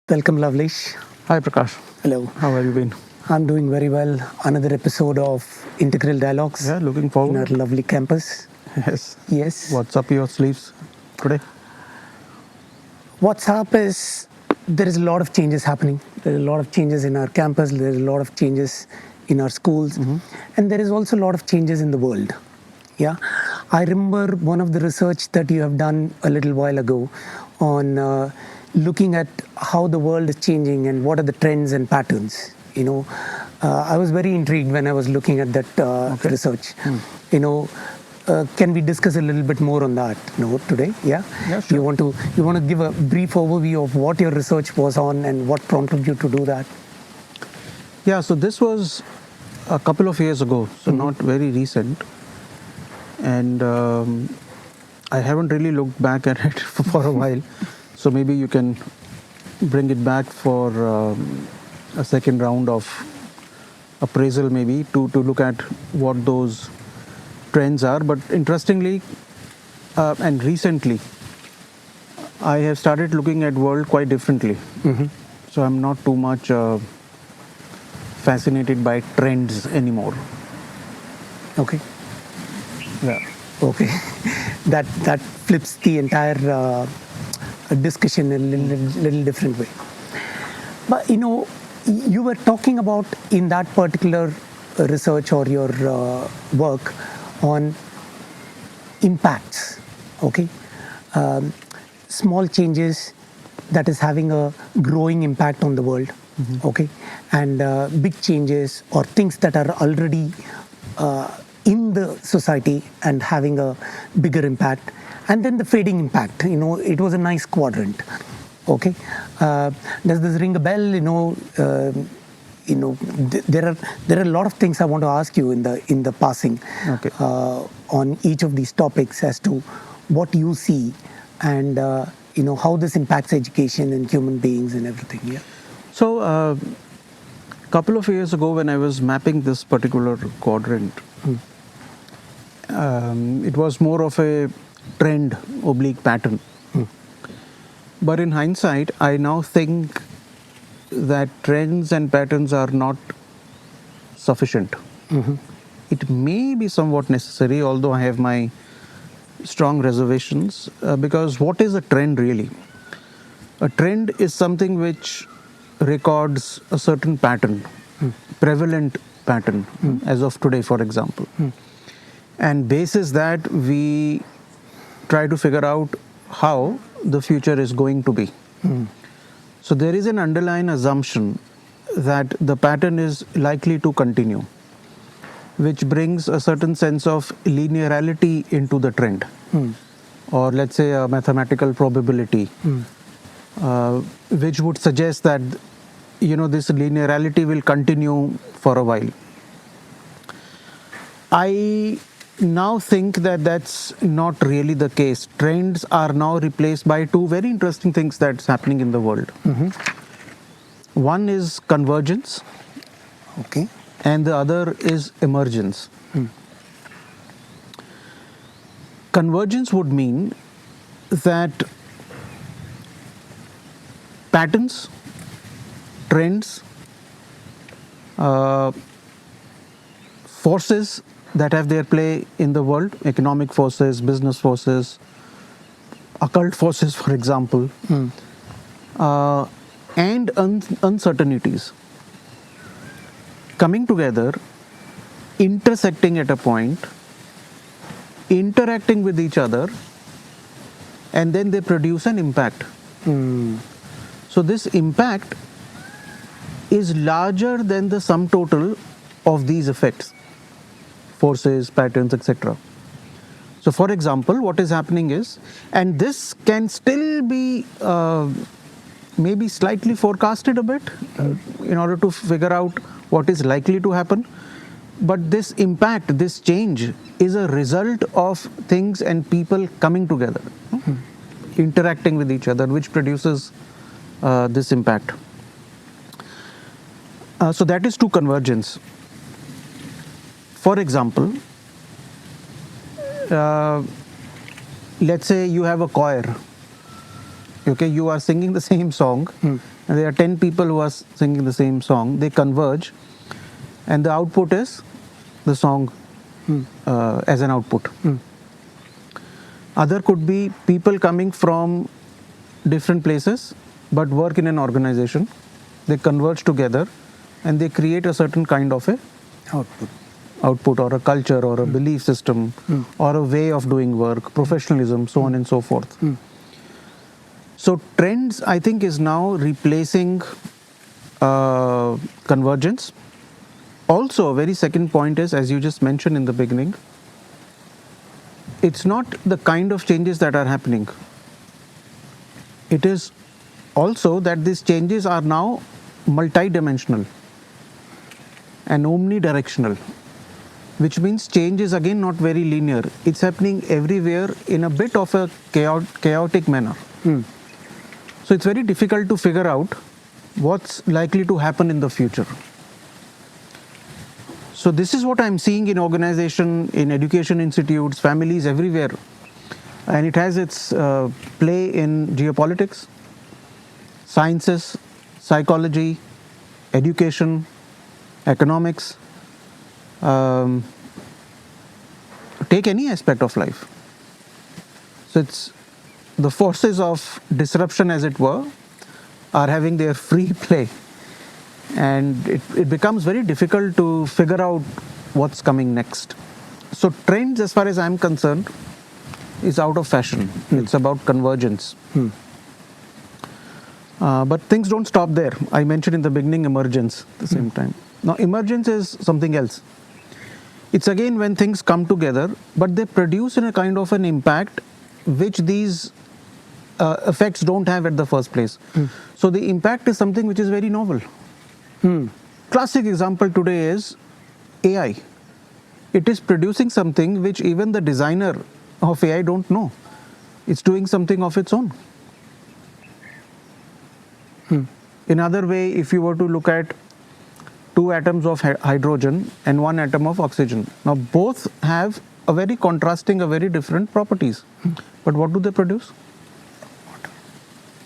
Welcome, Lavlish. Hi Prakash, Hello. how have you been? I'm doing very well. Another episode of Integral Dialogues Yeah, looking in our forward. lovely campus. Yes. Yes. What's up your sleeves today? What's up is there is a lot of changes happening. There are a lot of changes in our campus. There is a lot of changes in our schools. And there is also a lot of changes in the world. Yeah. I remember one of the research that you have done a little while ago on looking at how the world is changing and what are the trends and patterns. I was very intrigued when I was looking at that research. Can we discuss a little bit more on that today? Yeah. Yeah, sure. You want to give a brief overview of what your research was on and what prompted you to do that? Yeah, so this was a couple of years ago, so not very recent. And I haven't really looked back at it for a while. So maybe you can bring it back for a second round of appraisal, maybe to look at what those trends are. But interestingly, and recently, I have started looking at world quite differently. So I'm not too much fascinated by trends anymore. Okay. Yeah. Okay. that flips the entire discussion in a little different way. But you were talking about in that particular research or your work on impacts. Okay. Small changes that is having a growing impact on the world. Okay. And big changes or things that are already in the society and having a bigger impact, and then the fading impact. It was a nice quadrant. Okay. Does this ring a bell? There are a lot of things I want to ask you in the passing. Okay. On each of these topics as to what you see and how this impacts education and human beings and everything. Yeah. So, a couple of years ago, when I was mapping this particular quadrant, it was more of a trend oblique pattern. But in hindsight, I now think that trends and patterns are not sufficient. It may be somewhat necessary, although I have my strong reservations, because what is a trend really? A trend is something which records a certain pattern, prevalent pattern, as of today, for example. And basis that, we try to figure out how the future is going to be. So there is an underlying assumption that the pattern is likely to continue, which brings a certain sense of linearity into the trend, or let's say a mathematical probability, which would suggest that this linearity will continue for a while. I now think that that's not really the case. Trends are now replaced by two very interesting things that's happening in the world. One is convergence, Okay. and the other is emergence. Convergence would mean that patterns, trends, forces that have their play in the world, economic forces, business forces, occult forces, for example, and uncertainties coming together, intersecting at a point, interacting with each other, and then they produce an impact. So this impact is larger than the sum total of these effects, forces, patterns, etc. So for example, what is happening is, and this can still be maybe slightly forecasted a bit in order to figure out what is likely to happen. But this impact, this change, is a result of things and people coming together, interacting with each other, which produces this impact. So that is to convergence. For example, let's say you have a choir. Okay, you are singing the same song, and there are 10 people who are singing the same song, they converge, and the output is the song as an output. Other could be people coming from different places but work in an organization. They converge together and they create a certain kind of a output or a culture or a belief system or a way of doing work, professionalism, so on and so forth. So trends, I think, is now replacing convergence. Also, a very second point is, as you just mentioned in the beginning, it's not the kind of changes that are happening. It is also that these changes are now multidimensional and omnidirectional, which means change is again not very linear. It's happening everywhere in a bit of a chaotic manner. So it's very difficult to figure out what's likely to happen in the future. So this is what I'm seeing in organization, in education institutes, families, everywhere. And it has its play in geopolitics, sciences, psychology, education, economics. Take any aspect of life. So it's the forces of disruption, as it were, are having their free play. And it becomes very difficult to figure out what's coming next. So trends, as far as I'm concerned, is out of fashion. It's about convergence. But things don't stop there. I mentioned in the beginning emergence at the same time. Now, emergence is something else. It's again when things come together, but they produce in a kind of an impact which these effects don't have at the first place. So the impact is something which is very novel. Classic example today is AI. It is producing something which even the designer of AI don't know. It's doing something of its own. In other way, if you were to look at two atoms of hydrogen and one atom of oxygen, now both have a very contrasting, a very different properties. But what do they produce?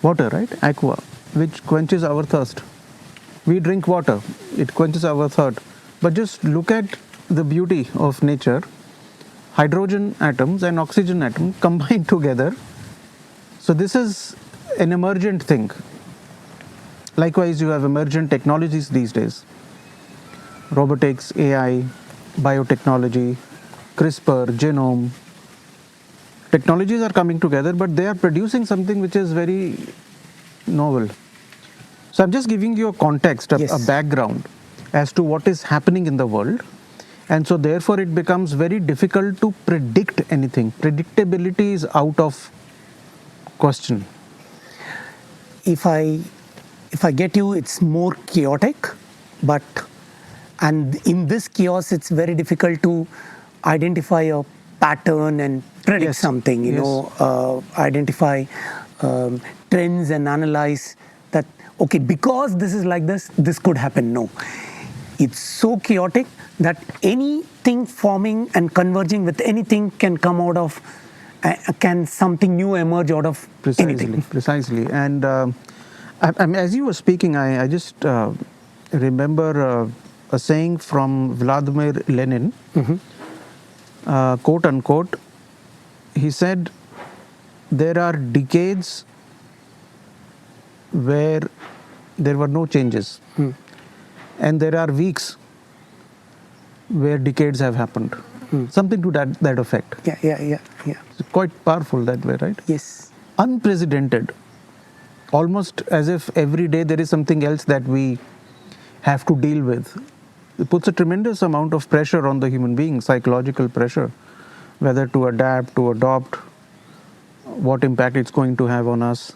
Water, right? Aqua, which quenches our thirst. We drink water, it quenches our thirst. But just look at the beauty of nature. Hydrogen atoms and oxygen atom combined together. So this is an emergent thing. Likewise, you have emergent technologies these days. Robotics, AI, biotechnology, CRISPR, genome. Technologies are coming together, but they are producing something which is very novel. So I'm just giving you a context, a background as to what is happening in the world. And so therefore it becomes very difficult to predict anything. Predictability is out of question. If I get you, it's more chaotic, and in this chaos, it's very difficult to identify a pattern and predict something, identify trends and analyze that, okay, because this is like this, this could happen. No. It's so chaotic that anything forming and converging with anything can come out of, can something new emerge out of anything. Precisely. And as you were speaking, I just remember a saying from Vladimir Lenin, quote unquote. He said, there are decades where there were no changes. And there are weeks where decades have happened. Something to that effect. Yeah. It's quite powerful that way, right? Yes. Unprecedented. Almost as if every day there is something else that we have to deal with. It puts a tremendous amount of pressure on the human being, psychological pressure, whether to adapt, to adopt, what impact it's going to have on us.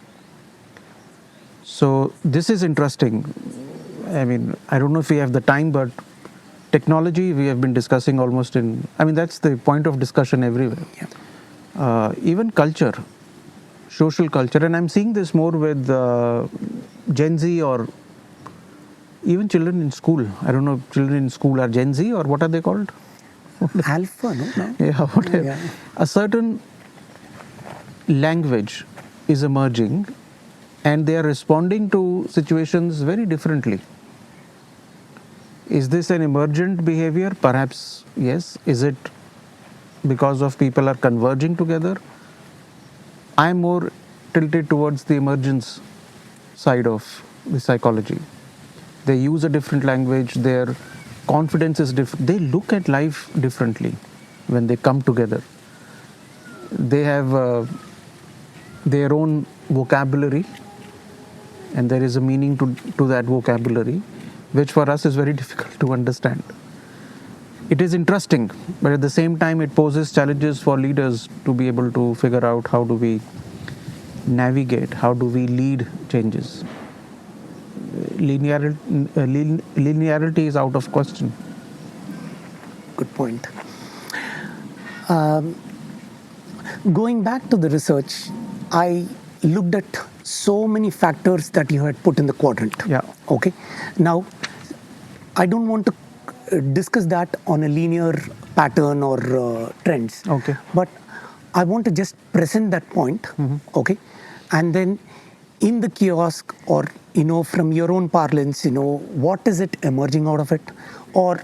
So this is interesting. I mean, I don't know if we have the time, but technology we have been discussing almost that's the point of discussion everywhere. Yeah. Even culture, social culture, and I'm seeing this more with Gen Z or even children in school. I don't know if children in school are Gen Z or what are they called? Alpha, no? Yeah, whatever. Yeah. A certain language is emerging and they are responding to situations very differently. Is this an emergent behavior? Perhaps yes. Is it because of people are converging together? I'm more tilted towards the emergence side of the psychology. They use a different language, their confidence is different. They look at life differently when they come together. They have their own vocabulary, and there is a meaning to that vocabulary, which for us is very difficult to understand. It is interesting, but at the same time, it poses challenges for leaders to be able to figure out how do we navigate, how do we lead changes. Linearity is out of question. Good point. Going back to the research, I looked at so many factors that you had put in the quadrant. Yeah. Okay. Now, I don't want to discuss that on a linear pattern or trends. Okay. But I want to just present that point. Okay. And then in the kiosk, or from your own parlance, what is it emerging out of it, or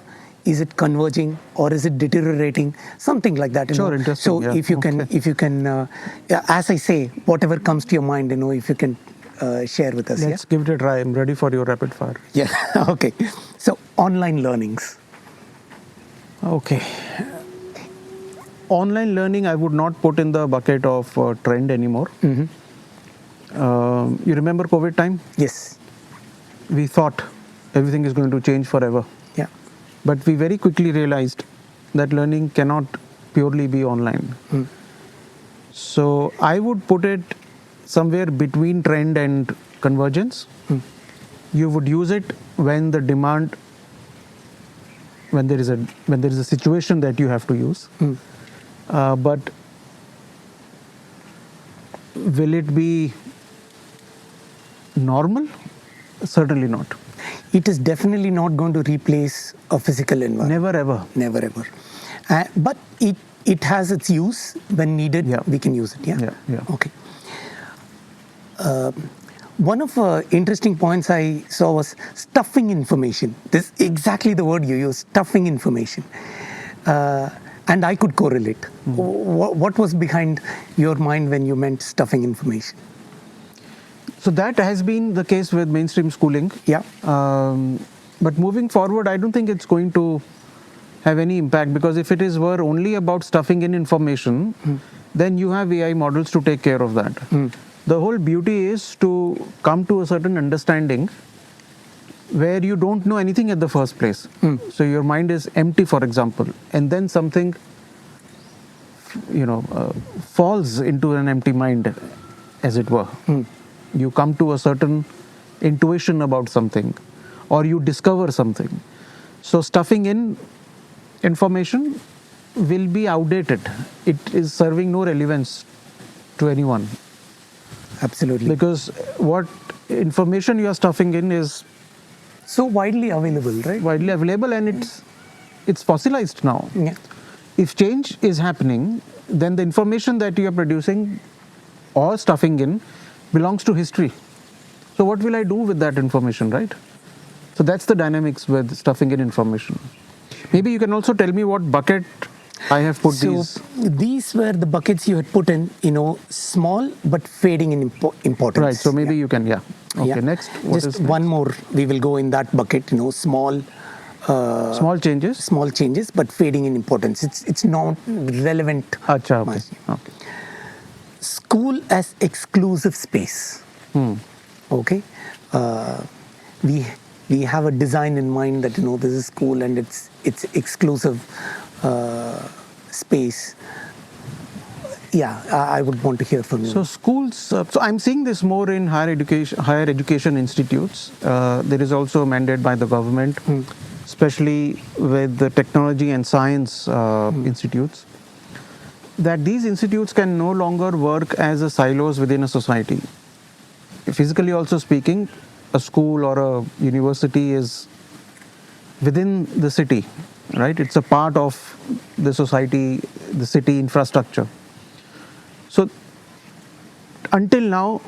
is it converging, or is it deteriorating, something like that. Sure, interesting. So Yeah. if you can, as I say, whatever comes to your mind, if you can share with us. Let's give it a try. I'm ready for your rapid fire. Yeah. Okay. So online learnings. Okay. Online learning, I would not put in the bucket of trend anymore. You remember COVID time? Yes. We thought everything is going to change forever. Yeah. But we very quickly realized that learning cannot purely be online. So I would put it somewhere between trend and convergence. You would use it when the demand, when there is a situation that you have to use. But will it be normal? Certainly not. It is definitely not going to replace a physical environment. Never ever. Never ever. But it has its use. When needed, Yeah. we can use it. Yeah. Yeah. Okay. One of the interesting points I saw was stuffing information. This is exactly the word you use, stuffing information. And I could correlate. What was behind your mind when you meant stuffing information? So that has been the case with mainstream schooling. Yeah. But moving forward, I don't think it's going to have any impact, because if it were only about stuffing in information, then you have AI models to take care of that. The whole beauty is to come to a certain understanding where you don't know anything at the first place. So your mind is empty, for example, and then something, falls into an empty mind, as it were. You come to a certain intuition about something, or you discover something. So stuffing in information will be outdated. It is serving no relevance to anyone. Absolutely. Because what information you are stuffing in is so widely available, right? widely available, and it's fossilized now. Yeah. If change is happening, then the information that you are producing or stuffing in belongs to history. So what will I do with that information, right? So that's the dynamics with stuffing in information. Maybe you can also tell me what bucket I have put these. These were the buckets you had put in, small but fading in importance. Right, so maybe you can, Okay, Yeah. next. What Just is next? one more, we will go in that bucket, small Small changes? small changes, but fading in importance. It's not relevant. Acha, okay. much. Okay. School as exclusive space. Okay. We have a design in mind that this is school and it's exclusive space. Yeah, I would want to hear from you. So schools, so I'm seeing this more in higher education institutes. There is also a mandate by the government, especially with the technology and science institutes, that these institutes can no longer work as a silos within a society. Physically also speaking, a school or a university is within the city, right? It's a part of the society, the city infrastructure. So until now,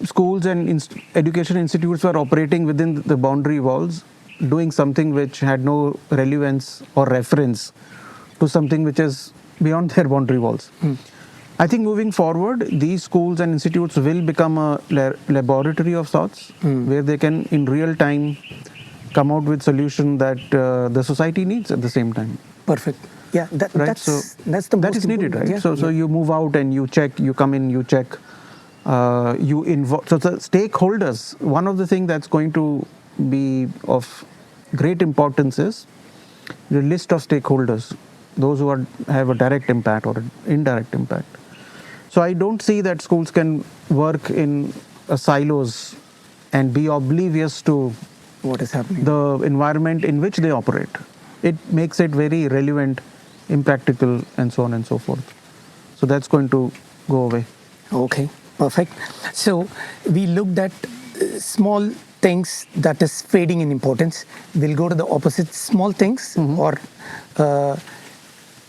schools and education institutes were operating within the boundary walls, doing something which had no relevance or reference to something which is beyond their boundary walls. I think moving forward, these schools and institutes will become a laboratory of sorts, where they can in real time come out with solution that the society needs at the same time. Perfect. Yeah, Right? that's So the that most is needed, important. right? Yeah, So yeah. you move out and you check, you come in, you check, you involve. So the stakeholders, one of the things that's going to be of great importance is the list of stakeholders, those who have a direct impact or an indirect impact. So I don't see that schools can work in silos and be oblivious to What is happening? the environment in which they operate. It makes it very relevant, impractical, and so on and so forth. So that's going to go away. Okay, perfect. So we looked at small things that is fading in importance. We'll go to the opposite, small things or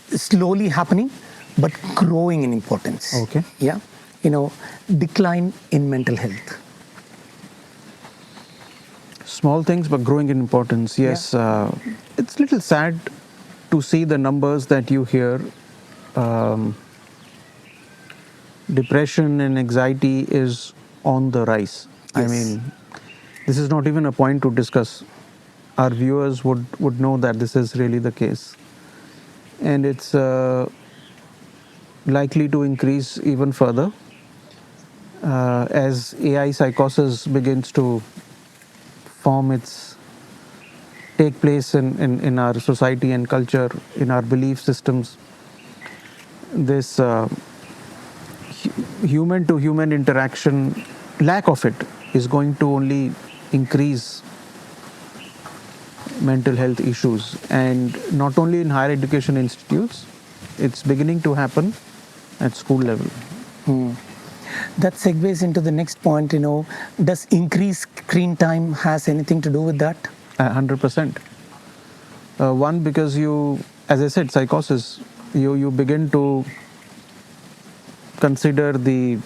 slowly happening but growing in importance. Okay. Yeah, decline in mental health. Small things, but growing in importance. Yes, it's a little sad to see the numbers that you hear. Depression and anxiety is on the rise. I Yes. mean, this is not even a point to discuss. Our viewers would know that this is really the case. And it's likely to increase even further as AI psychosis begins to take place in our society and culture, in our belief systems. This human to human interaction, lack of it, is going to only increase mental health issues. And not only in higher education institutes, it's beginning to happen at school level. That segues into the next point. Does increased screen time has anything to do with that? 100%. One, because you, as I said, psychosis, you begin to consider the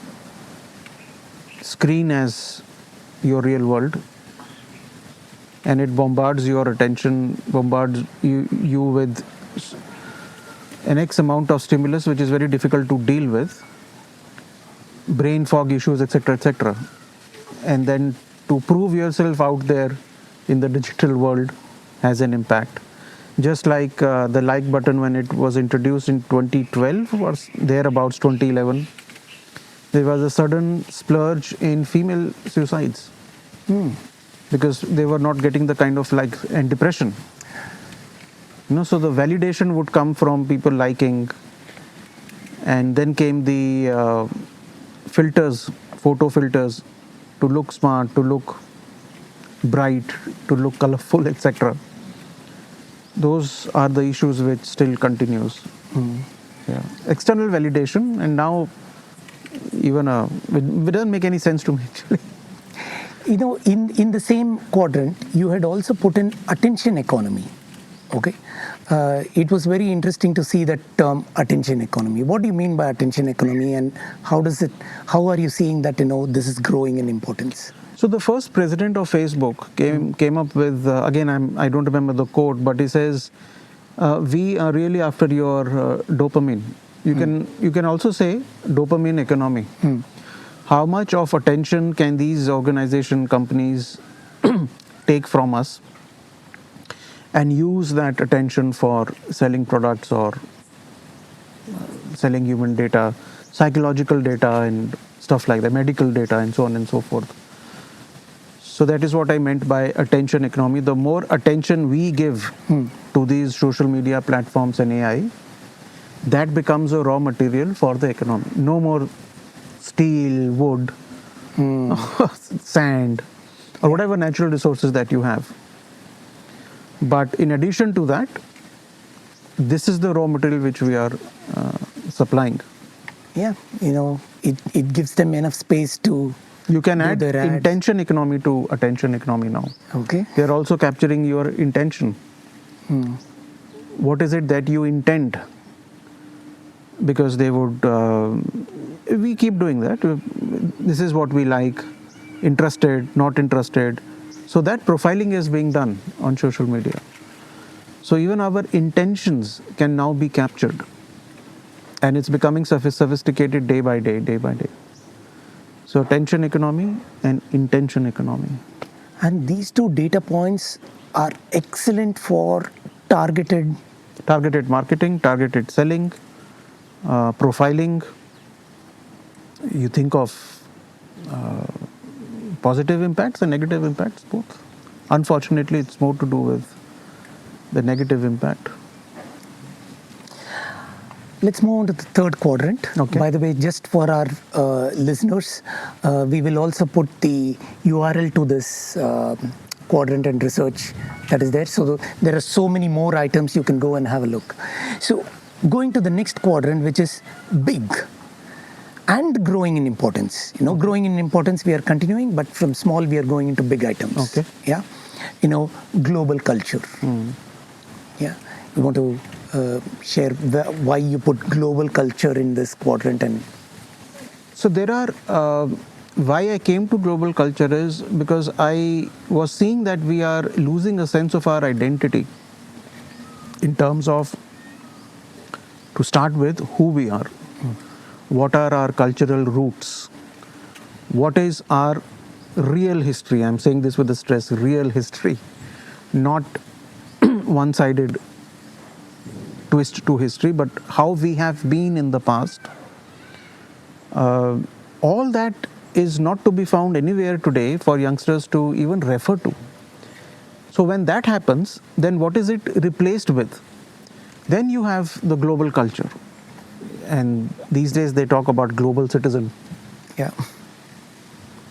screen as your real world, and it bombards your attention, bombards you with an X amount of stimulus, which is very difficult to deal with, brain fog issues, etc., etc. And then to prove yourself out there in the digital world has an impact. Just like the like button when it was introduced in 2012 or thereabouts, 2011, there was a sudden splurge in female suicides because they were not getting the kind of likes and depression. So the validation would come from people liking, and then came the filters, photo filters, to look smart, to look bright, to look colorful, etc. Those are the issues which still continues. Yeah. External validation, and now even it doesn't make any sense to me actually. In the same quadrant, you had also put in attention economy. Okay, it was very interesting to see that term attention economy. What do you mean by attention economy, and how are you seeing that this is growing in importance? So the first president of Facebook came up with again I don't remember the quote, but he says, "We are really after your dopamine." You can also say dopamine economy. How much of attention can these companies take from us and use that attention for selling products or selling human data, psychological data and stuff like that, medical data and so on and so forth. So that is what I meant by attention economy. The more attention we give to these social media platforms and AI, that becomes a raw material for the economy. No more steel, wood, sand, or whatever natural resources that you have. But in addition to that, this is the raw material which we are supplying. Yeah, it gives them enough space to. You can do add their ads. intention economy to attention economy now. Okay. They are also capturing your intention. What is it that you intend? Because they would we keep doing that. This is what we like, interested, not interested. So that profiling is being done on social media. So even our intentions can now be captured. And it's becoming sophisticated day by day, day by day. So attention economy and intention economy. And these two data points are excellent for targeted Marketing, targeted selling, profiling. You think of positive impacts and negative impacts both. Unfortunately, it's more to do with the negative impact. Let's move on to the third quadrant. Okay. By the way, just for our listeners, we will also put the URL to this quadrant and research that is there. So there are so many more items you can go and have a look. So going to the next quadrant, which is big and growing in importance. Growing in importance, we are continuing, but from small, we are going into big items. Okay. Yeah. Global culture. Yeah. You want to share why you put global culture in this quadrant? And so there are, why I came to global culture is because I was seeing that we are losing a sense of our identity in terms of, to start with, who we are. What are our cultural roots? What is our real history? I'm saying this with a stress, real history, not one-sided twist to history, but how we have been in the past. All that is not to be found anywhere today for youngsters to even refer to. So when that happens, then what is it replaced with? Then you have the global culture. And these days they talk about global citizen. yeah,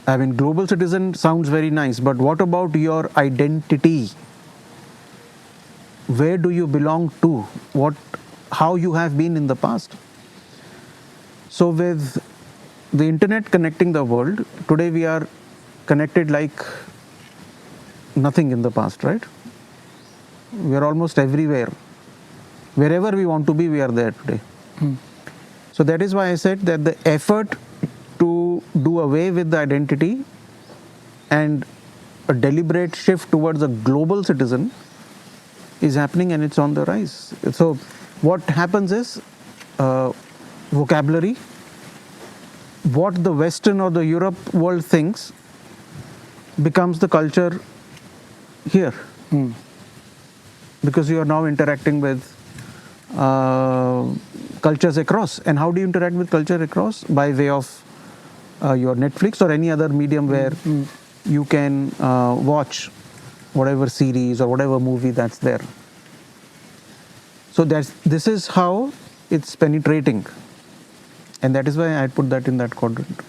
I mean, global citizen sounds very nice, but what about your identity? Where do you belong to? How you have been in the past? So with the internet connecting the world, today we are connected like nothing in the past, right? We are almost everywhere. Wherever we want to be, we are there today. So that is why I said that the effort to do away with the identity and a deliberate shift towards a global citizen is happening, and it's on the rise. So what happens is vocabulary, what the Western or the Europe world thinks becomes the culture here. Because you are now interacting with cultures across. And how do you interact with culture across? By way of your Netflix or any other medium where you can watch whatever series or whatever movie that's there. So this is how it's penetrating. And that is why I put that in that quadrant.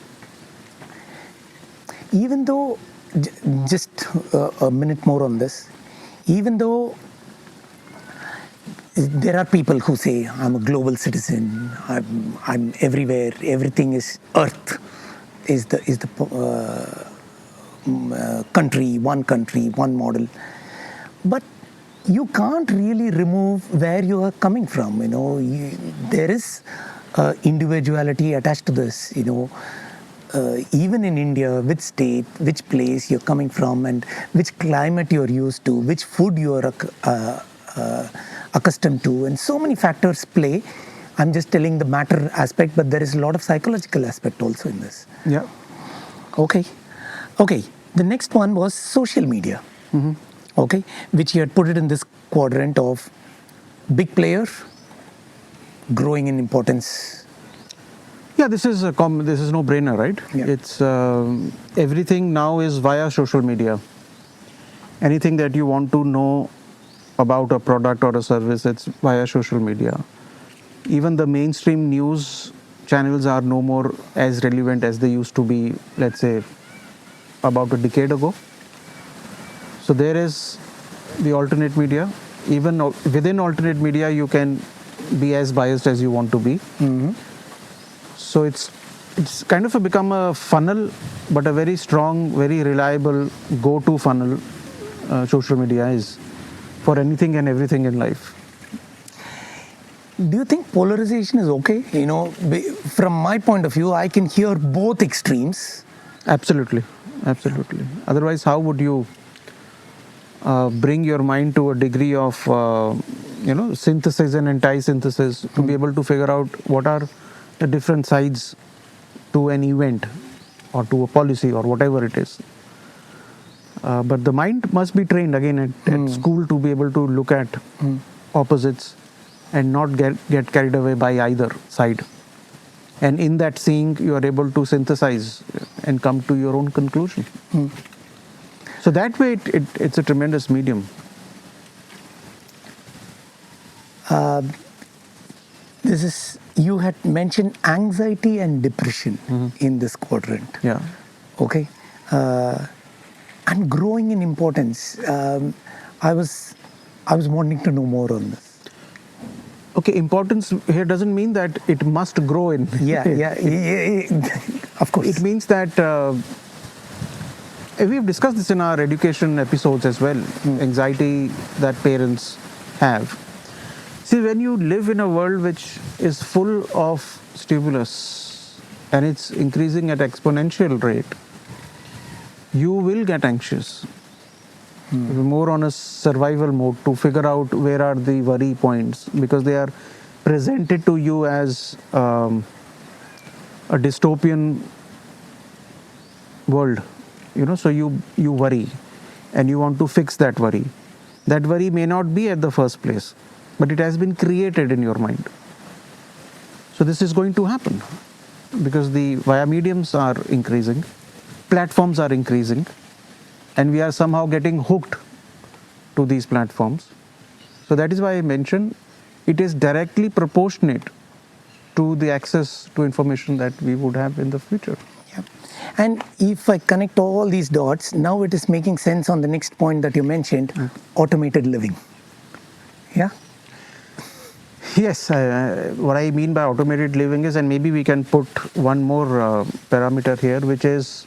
Even though, just a minute more on this, even though there are people who say, I'm a global citizen, I'm everywhere, everything is Earth, is the country, one model. But you can't really remove where you are coming from. There is individuality attached to this. Even in India, which state, which place you're coming from, and which climate you're used to, which food you are accustomed to, and so many factors play. I'm just telling the matter aspect, but there is a lot of psychological aspect also in this. Yeah. Okay. The next one was social media. Okay, which you had put it in this quadrant of big player, growing in importance. Yeah, this is no brainer, right? Yeah. It's everything now is via social media. Anything that you want to know about a product or a service, it's via social media. Even the mainstream news channels are no more as relevant as they used to be, let's say, about a decade ago. So there is the alternate media. Even within alternate media, you can be as biased as you want to be. So it's kind of become a funnel, but a very strong, very reliable go-to funnel. Social media is for anything and everything in life. do you think polarization is okay? From my point of view, I can hear both extremes. Absolutely. Otherwise, how would you bring your mind to a degree of synthesis and anti-synthesis to be able to figure out what are the different sides to an event or to a policy or whatever it is. But the mind must be trained again at school to be able to look at opposites and not get carried away by either side. And in that seeing, you are able to synthesize and come to your own conclusion. So that way, it's a tremendous medium. You had mentioned anxiety and depression in this quadrant. Yeah. Okay. And growing in importance. I was wanting to know more on this. Okay, importance here doesn't mean that it must grow in. Yeah. Of course. It means that we've discussed this in our education episodes as well. Anxiety that parents have. See, when you live in a world which is full of stimulus and it's increasing at exponential rate, you will get anxious. More on a survival mode to figure out where are the worry points, because they are presented to you as a dystopian world. So you worry and you want to fix that worry. That worry may not be at the first place, but it has been created in your mind. So this is going to happen because the via mediums are increasing, platforms are increasing, and we are somehow getting hooked to these platforms. So that is why I mentioned it is directly proportionate to the access to information that we would have in the future. Yeah. And if I connect all these dots, now it is making sense on the next point that you mentioned, automated living. Yeah? Yes, what I mean by automated living is, and maybe we can put one more parameter here, which is,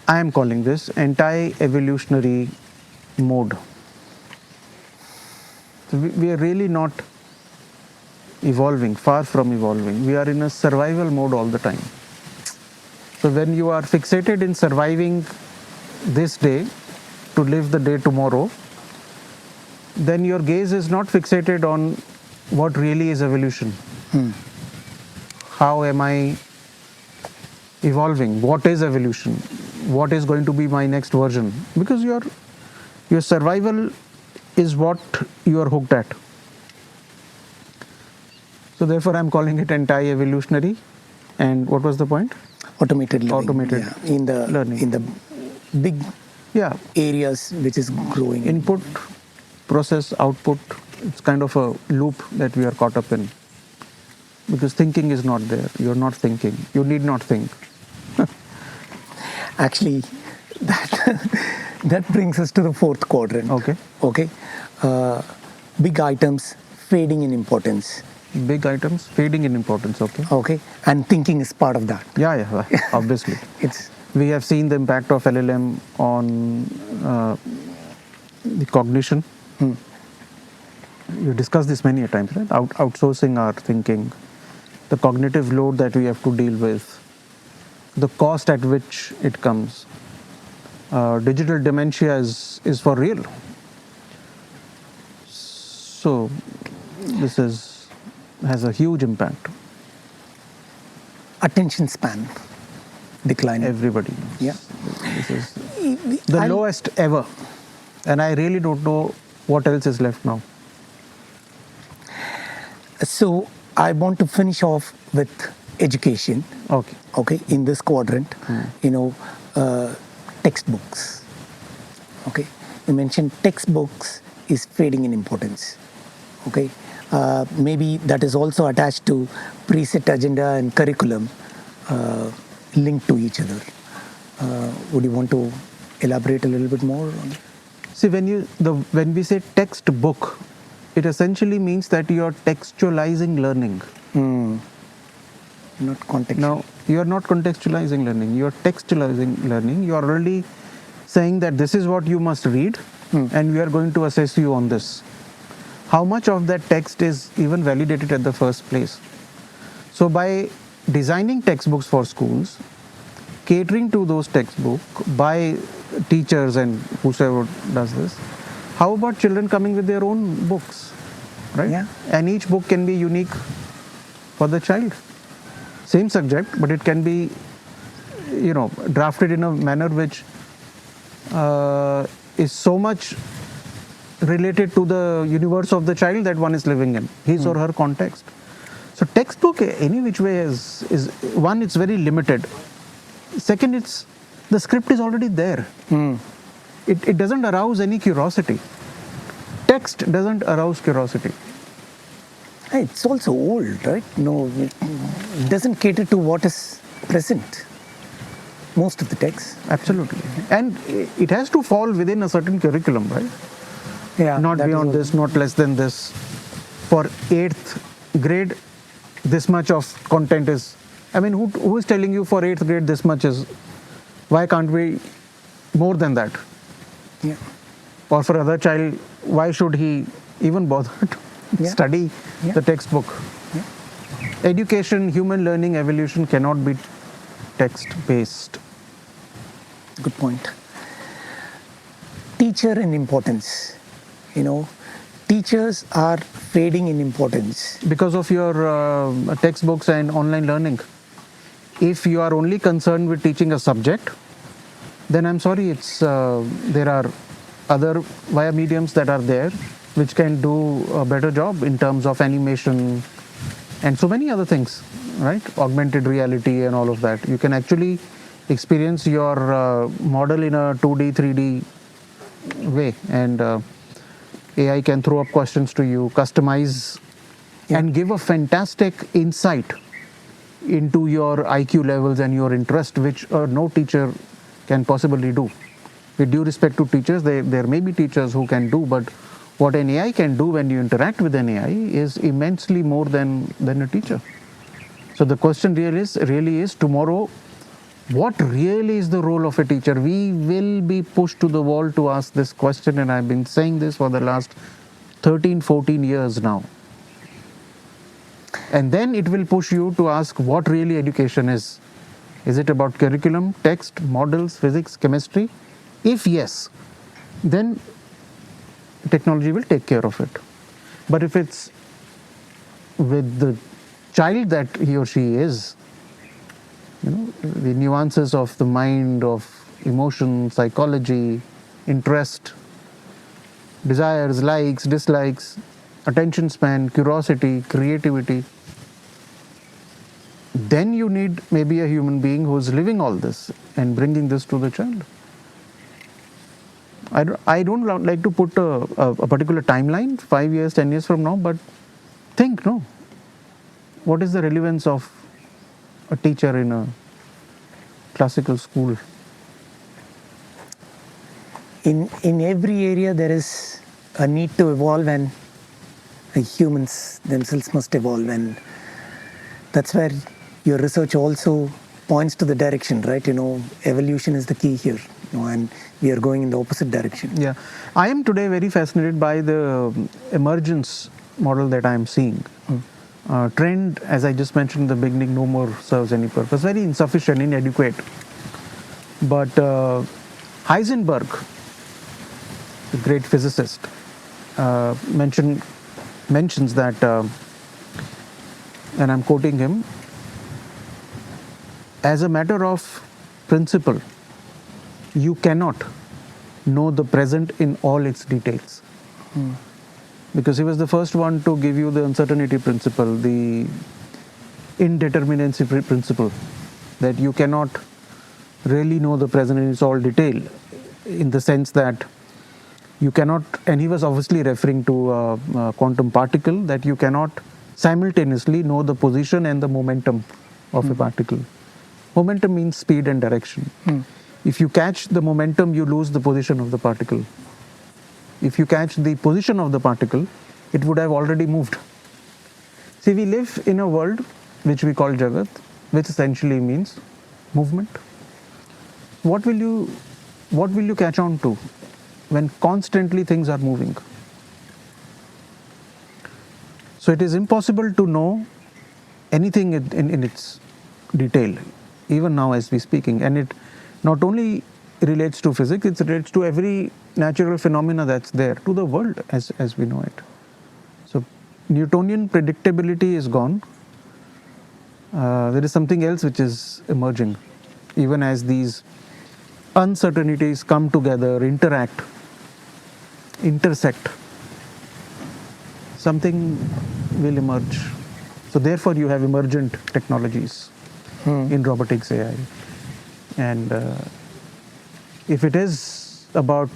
I am calling this anti-evolutionary mode. So we are really not evolving, far from evolving. We are in a survival mode all the time. So when you are fixated in surviving this day to live the day tomorrow, then your gaze is not fixated on what really is evolution. How am I evolving? What is evolution? What is going to be my next version? Because your survival is what you are hooked at. So therefore I'm calling it anti-evolutionary. And what was the point? Automated living. Automated learning. In the big areas which is growing. Input, process, output. It's kind of a loop that we are caught up in. Because thinking is not there. You're not thinking. You need not think. Actually, that brings us to the fourth quadrant. Okay. Big items fading in importance. Big items fading in importance. Okay. And thinking is part of that. Yeah. Obviously. We have seen the impact of LLM on the cognition. You discussed this many a times, right? Outsourcing our thinking, the cognitive load that we have to deal with, the cost at which it comes. Digital dementia is for real. So this has a huge impact. Attention span declining. Everybody. Yeah. This is the lowest ever. And I really don't know what else is left now. So I want to finish off with education. Okay. In this quadrant, textbooks. Okay. You mentioned textbooks is fading in importance. Okay. Maybe that is also attached to preset agenda and curriculum linked to each other. Would you want to elaborate a little bit more on it? See, when we say textbook, it essentially means that you are textualizing learning. Not contextual. Now, you are not contextualizing learning. You are textualizing learning. You are already saying that this is what you must read, and we are going to assess you on this. how much of that text is even validated at the first place. So by designing textbooks for schools, catering to those textbooks by teachers and whosoever does this, how about children coming with their own books, right? Yeah. And each book can be unique for the child. Same subject, but it can be, drafted in a manner which is so much related to the universe of the child that one is living in, his or her context. So textbook any which way is one, it's very limited. Second, it's the script is already there. It doesn't arouse any curiosity. Text doesn't arouse curiosity. It's also old, right? No, it doesn't cater to what is present. Most of the text. Absolutely. And it has to fall within a certain curriculum, right? Yeah. Not that is beyond also- this, not less than this. For 8th grade, this much of content is. I mean, who is telling you for 8th grade this much is? Why can't we more than that? Yeah. Or for other child, why should he even bother to Yeah. study Yeah. the textbook? Yeah. Education, human learning, evolution cannot be text-based. Good point. Teacher and importance. Teachers are fading in importance. Because of your textbooks and online learning. If you are only concerned with teaching a subject, then I'm sorry, there are other via mediums that are there which can do a better job in terms of animation and so many other things, right? Augmented reality and all of that. You can actually experience your model in a 2D, 3D way, and AI can throw up questions to you, customize, and give a fantastic insight into your IQ levels and your interest, which no teacher can possibly do. With due respect to teachers, there may be teachers who can do, but what an AI can do when you interact with an AI is immensely more than a teacher. So the question really is tomorrow, what really is the role of a teacher? We will be pushed to the wall to ask this question, and I've been saying this for the last 13, 14 years now. And then it will push you to ask what really education is. Is it about curriculum, text, models, physics, chemistry? If yes, then technology will take care of it. But if it's with the child that he or she is, the nuances of the mind, of emotion, psychology, interest, desires, likes, dislikes, attention span, curiosity, creativity, then you need maybe a human being who is living all this and bringing this to the child. I don't like to put a particular timeline, 5 years, 10 years from now, but think, no, what is the relevance of a teacher in a classical school? In every area, there is a need to evolve, and the humans themselves must evolve, and that's where your research also points to the direction, right? Evolution is the key here, and we are going in the opposite direction. Yeah, I am today very fascinated by the emergence model that I am seeing. Trend, as I just mentioned in the beginning, no more serves any purpose. Very insufficient, inadequate. But Heisenberg, the great physicist, mentions that, and I'm quoting him, as a matter of principle, you cannot know the present in all its details. Because he was the first one to give you the uncertainty principle, the indeterminacy principle, that you cannot really know the present in its all detail, in the sense that you cannot, and he was obviously referring to a quantum particle, that you cannot simultaneously know the position and the momentum of a particle. Momentum means speed and direction. If you catch the momentum, you lose the position of the particle. If you catch the position of the particle, it would have already moved. See, we live in a world which we call Jagat, which essentially means movement. What will you catch on to when constantly things are moving? So it is impossible to know anything in its detail, even now as we speaking. And it not only relates to physics, it relates to every natural phenomena that's there, to the world as we know it. So Newtonian predictability is gone. There is something else which is emerging, even as these uncertainties come together, interact, intersect. Something will emerge. So therefore you have emergent technologies in robotics, AI. And if it is about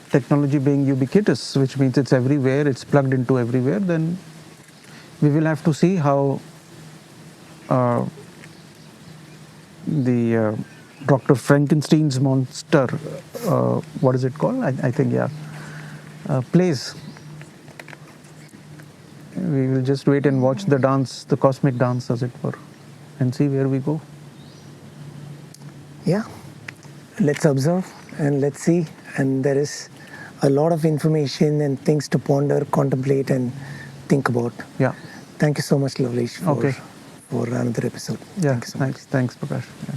technology being ubiquitous, which means it's everywhere, it's plugged into everywhere, then we will have to see how the Dr. Frankenstein's monster, what is it called? I think, plays. We will just wait and watch the dance, the cosmic dance, as it were, and see where we go. Yeah, let's observe and let's see. And there is a lot of information and things to ponder, contemplate, and think about. Yeah. Thank you so much, Lovelish, Okay. for another episode. Yeah. Thank you so much. Thanks, Prakash. Yeah.